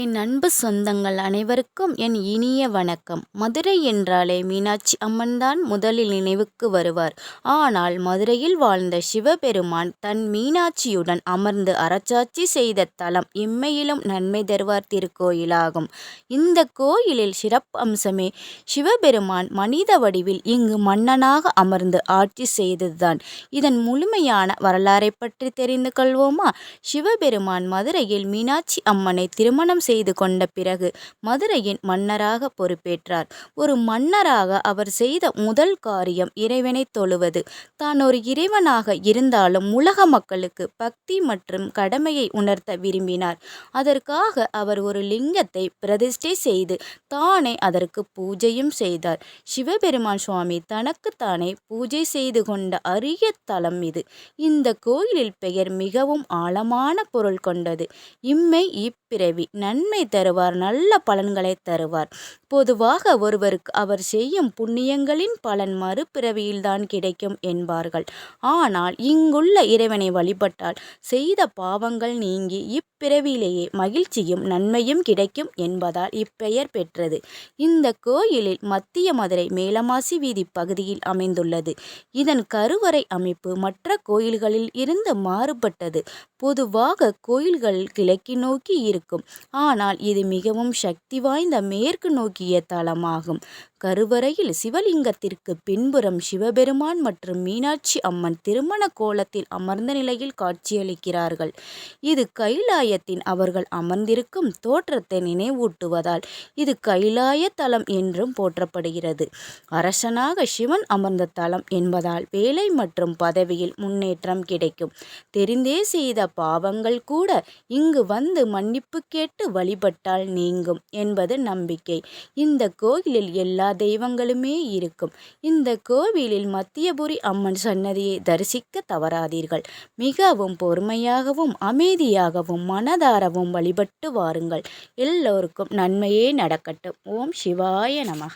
என் அன்பு சொந்தங்கள் அனைவருக்கும் என் இனிய வணக்கம். மதுரை என்றாலே மீனாட்சி அம்மன்தான் முதலில் நினைவுக்கு வருவார். ஆனால் மதுரையில் வாழ்ந்த சிவபெருமான் தன் மீனாட்சியுடன் அமர்ந்து அரசாட்சி செய்த தலம் இம்மையிலும் நன்மை தருவார் திருக்கோயிலாகும். இந்த கோயிலில் சிறப்பு அம்சமே சிவபெருமான் மனித வடிவில் இங்கு மன்னனாக அமர்ந்து ஆட்சி செய்ததுதான். இதன் முழுமையான வரலாறை பற்றி தெரிந்து கொள்வோமா? சிவபெருமான் மதுரையில் மீனாட்சி அம்மனை திருமணம் செய்து கொண்ட பிறகு மதுரையின் மன்னராக பொறுப்பேற்றார். ஒரு மன்னராக அவர் செய்த முதல் காரியம் இறைவனை தொழுவது. தான் ஒரு இறைவனாக இருந்தாலும் உலக மக்களுக்கு பக்தி மற்றும் கடமையை உணர்த்த விரும்பினார். அதற்காக அவர் ஒரு லிங்கத்தை பிரதிஷ்டை செய்து தானே அதற்கு பூஜையும் செய்தார். சிவபெருமான் சுவாமி தனக்குத்தானே பூஜை செய்து கொண்ட அரிய தலம் இது. இந்த கோயிலில் பெயர் மிகவும் ஆழமான பொருள் கொண்டது. இம்மை இப்பிறவி நன்மை தருவார், நல்ல பலன்களை தருவார். பொதுவாக ஒருவருக்கு அவர் செய்யும் புண்ணியங்களின் பலன் மறுபிறவியில்தான் கிடைக்கும் என்பார்கள். ஆனால் இங்குள்ள இறைவனை வழிபட்டால் செய்த பாவங்கள் நீங்கி இப்பிறவியிலேயே மகிழ்ச்சியும் நன்மையும் கிடைக்கும் என்பதால் இப்பெயர் பெற்றது. இந்த கோயிலில் மத்திய மதுரை மேலமாசி வீதி பகுதியில் அமைந்துள்ளது. இதன் கருவறை அமைப்பு மற்ற கோயில்களில் இருந்து மாறுபட்டது. பொதுவாக கோயில்கள் கிழக்கு நோக்கி இருக்கும். ஆனால் இது மிகவும் சக்தி வாய்ந்த மேற்கு நோக்கிய தலமாகும். கருவறையில் சிவலிங்கத்திற்கு பின்புறம் சிவபெருமான் மற்றும் மீனாட்சி அம்மன் திருமண கோலத்தில் அமர்ந்த நிலையில் காட்சியளிக்கிறார்கள். இது கைலாயத்தின் அவர்கள் அமர்ந்திருக்கும் தோற்றத்தை நினைவூட்டுவதால் இது கைலாய தலம் என்றும் போற்றப்படுகிறது. அரசனாக சிவன் அமர்ந்த தலம் என்பதால் வேலை மற்றும் பதவியில் முன்னேற்றம் கிடைக்கும். தெரிந்தே செய்த பாவங்கள் கூட இங்கு வந்து மன்னிப்பு கேட்டு வழிபட்டால் நீங்கும் என்பது நம்பிக்கை. இந்த கோயிலில் எல்லா தெய்வங்களுமே இருக்கும். இந்த கோவிலில் மத்தியபுரி அம்மன் சன்னதியை தரிசிக்க தவறாதீர்கள். மிகவும் பொறுமையாகவும் அமைதியாகவும் மனதாரவும் வழிபட்டு வாருங்கள். எல்லோருக்கும் நன்மையே நடக்கட்டும். ஓம் சிவாய நமக.